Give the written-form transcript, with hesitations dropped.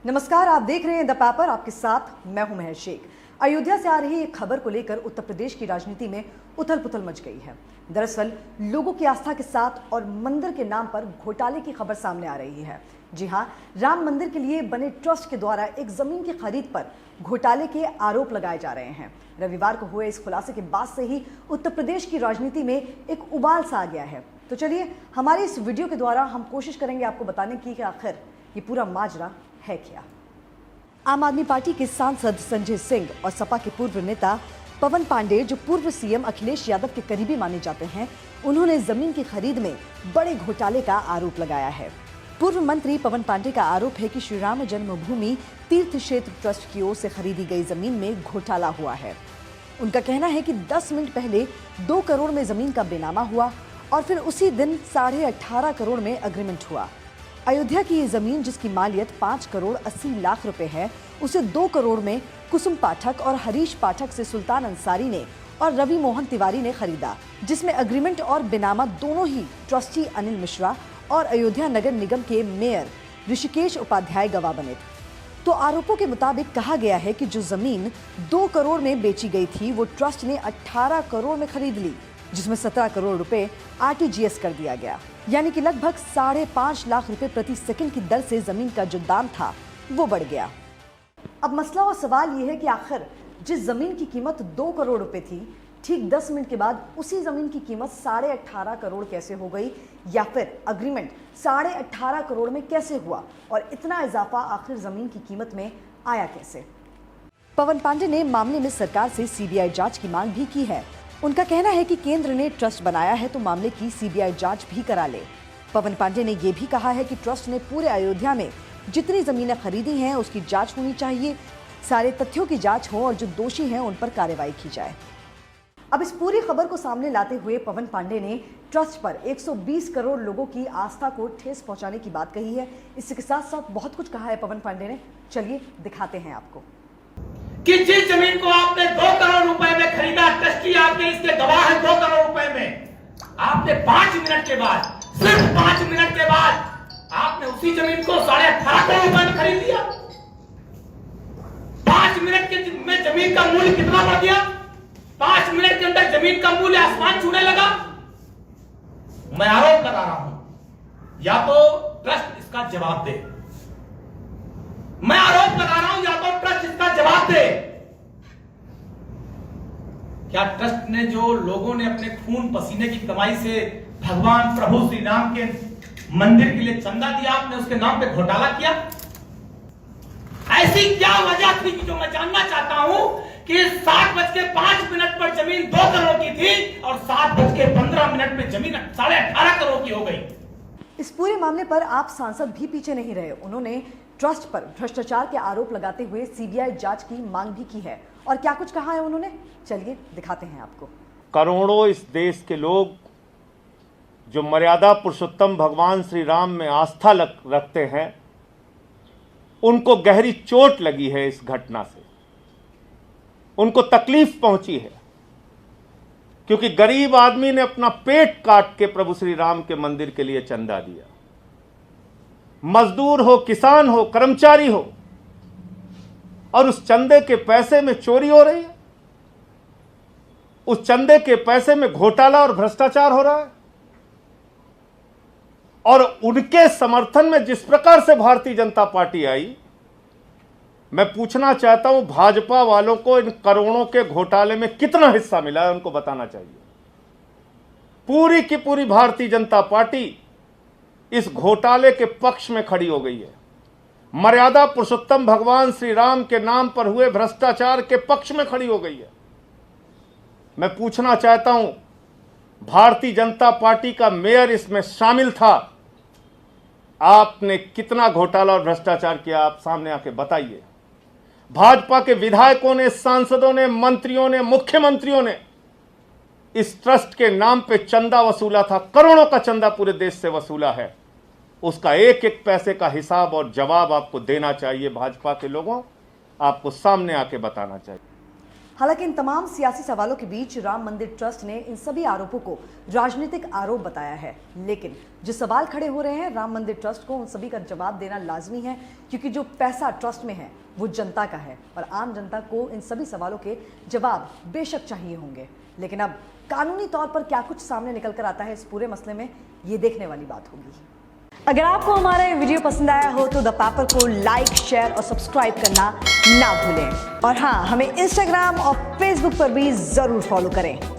नमस्कार, आप देख रहे हैं द पेपर। आपके साथ मैं हूं महेश शेख। अयोध्या से आ रही एक खबर को लेकर उत्तर प्रदेश की राजनीति में उथल पुथल मच गई है। दरअसल लोगों की आस्था के साथ और मंदिर के नाम पर घोटाले की खबर सामने आ रही है। जी हां, राम मंदिर के लिए बने ट्रस्ट के द्वारा एक जमीन की खरीद पर घोटाले के आरोप लगाए जा रहे हैं। रविवार को हुए इस खुलासे के बाद से ही उत्तर प्रदेश की राजनीति में एक उबाल सा आ गया है। तो चलिए हमारे इस वीडियो के द्वारा हम कोशिश करेंगे आपको बताने की कि आखिर ये पूरा माजरा है क्या। आम आदमी पार्टी के सांसद संजय सिंह और सपा के पूर्व नेता पवन पांडे, जो पूर्व सीएम अखिलेश यादव के करीबी माने जाते हैं, उन्होंने जमीन की खरीद में बड़े घोटाले का आरोप लगाया है। पूर्व मंत्री पवन पांडे का आरोप है कि श्री राम जन्मभूमि तीर्थ क्षेत्र ट्रस्ट की ओर से खरीदी गई जमीन में घोटाला हुआ है। उनका कहना है कि 10 मिनट पहले 2 करोड़ में जमीन का बेनामा हुआ और फिर उसी दिन 18.5 करोड़ में एग्रीमेंट हुआ। अयोध्या की ये जमीन, जिसकी मालियत 5 करोड़ 80 लाख रुपए है, उसे 2 करोड़ में कुसुम पाठक और हरीश पाठक से सुल्तान अंसारी ने और रवि मोहन तिवारी ने खरीदा, जिसमें एग्रीमेंट और बेनामा दोनों ही ट्रस्टी अनिल मिश्रा और अयोध्या नगर निगम के मेयर ऋषिकेश उपाध्याय गवाह बने। तो आरोपों के मुताबिक कहा गया है कि जो जमीन 2 करोड़ में बेची गई थी, वो ट्रस्ट ने 18 करोड़ में खरीद ली, जिसमें 17 करोड़ रुपए आरटीजीएस कर दिया गया, यानी कि लगभग 5.5 लाख रुपए प्रति सेकंड की दर से जमीन का जो दाम था वो बढ़ गया। अब मसला और सवाल ये है कि आखिर जिस जमीन की कीमत 2 करोड़ रुपए थी, ठीक 10 मिनट के बाद उसी जमीन की कीमत 18.5 करोड़ कैसे हो गई, या फिर एग्रीमेंट 18.5 करोड़ में कैसे हुआ और इतना इजाफा आखिर जमीन की कीमत में आया कैसे। पवन पांडे ने मामले में सरकार से सीबीआई जांच की मांग भी की है। उनका कहना है कि केंद्र ने ट्रस्ट बनाया है तो मामले की सीबीआई जांच भी करा ले। पवन पांडे ने यह भी कहा है कि ट्रस्ट ने पूरे अयोध्या में जितनी जमीनें खरीदी हैं उसकी जांच होनी चाहिए, सारे तथ्यों की जांच हो और जो दोषी हैं उन पर कार्रवाई की जाए। अब इस पूरी खबर को सामने लाते हुए पवन पांडे ने ट्रस्ट पर 120 करोड़ लोगों की आस्था को ठेस पहुंचाने की बात कही है। इसी के साथ साथ बहुत कुछ कहा है पवन पांडे ने। चलिए दिखाते हैं आपको कि जिस जमीन को आपने 2 करोड़ रुपए में खरीदा, ट्रस्टी आपने इसके गवाह है 2 करोड़ रुपए में, आपने 5 मिनट के बाद, सिर्फ 5 मिनट के बाद आपने उसी जमीन को 18.5 करोड़ रुपए में खरीद लिया। 5 मिनट के में जमीन का मूल्य कितना बढ़ गया? 5 मिनट के अंदर जमीन का मूल्य आसमान छूने लगा। मैं आरोप लगा रहा हूं, या तो ट्रस्ट इसका जवाब दे। मैं आरोप लगा रहा हूं, या तो ट्रस्ट इसका जवाब दे। क्या ट्रस्ट ने, जो लोगों ने अपने खून पसीने की कमाई से भगवान प्रभु श्री राम के मंदिर के लिए चंदा दिया, आपने उसके नाम पे घोटाला किया? ऐसी क्या वजह थी कि जो मैं जानना चाहता हूं कि 7:05 पर जमीन 2 करोड़ की थी और 7:15 में जमीन 18.5 करोड़ की हो गई। इस पूरे मामले पर आप सांसद भी पीछे नहीं रहे। उन्होंने ट्रस्ट पर भ्रष्टाचार के आरोप लगाते हुए सीबीआई जांच की मांग भी की है। और क्या कुछ कहा है उन्होंने, चलिए दिखाते हैं आपको। करोड़ों इस देश के लोग जो मर्यादा पुरुषोत्तम भगवान श्री राम में आस्था रखते हैं, उनको गहरी चोट लगी है इस घटना से। उनको तकलीफ पहुंची है, क्योंकि गरीब आदमी ने अपना पेट काट के प्रभु श्री राम के मंदिर के लिए चंदा दिया। मजदूर हो, किसान हो, कर्मचारी हो, और उस चंदे के पैसे में चोरी हो रही है, उस चंदे के पैसे में घोटाला और भ्रष्टाचार हो रहा है। और उनके समर्थन में जिस प्रकार से भारतीय जनता पार्टी आई, मैं पूछना चाहता हूं भाजपा वालों को इन करोड़ों के घोटाले में कितना हिस्सा मिला है, उनको बताना चाहिए। पूरी की पूरी भारतीय जनता पार्टी इस घोटाले के पक्ष में खड़ी हो गई है। मर्यादा पुरुषोत्तम भगवान श्री राम के नाम पर हुए भ्रष्टाचार के पक्ष में खड़ी हो गई है। मैं पूछना चाहता हूं, भारतीय जनता पार्टी का मेयर इसमें शामिल था, आपने कितना घोटाला और भ्रष्टाचार किया, आप सामने आके बताइए। भाजपा के विधायकों ने, सांसदों ने, मंत्रियों ने, मुख्यमंत्रियों ने इस ट्रस्ट के नाम पे चंदा वसूला था। करोड़ों का चंदा पूरे देश से वसूला है। उसका एक एक पैसे का हिसाब और जवाब आपको देना चाहिए। भाजपा के लोगों, आपको सामने आके बताना चाहिए। हालांकि इन तमाम सियासी सवालों के बीच राम मंदिर ट्रस्ट ने इन सभी आरोपों को राजनीतिक आरोप बताया है। लेकिन जो सवाल खड़े हो रहे हैं, राम मंदिर ट्रस्ट को उन सभी का जवाब देना लाजमी है, क्योंकि जो पैसा ट्रस्ट में है वो जनता का है और आम जनता को इन सभी सवालों के जवाब बेशक चाहिए होंगे। लेकिन अब कानूनी तौर पर क्या कुछ सामने निकल कर आता है इस पूरे मसले में, ये देखने वाली बात होगी। अगर आपको हमारा ये वीडियो पसंद आया हो तो द पेपर को लाइक, शेयर और सब्सक्राइब करना ना भूलें। और हाँ, हमें इंस्टाग्राम और फेसबुक पर भी जरूर फॉलो करें।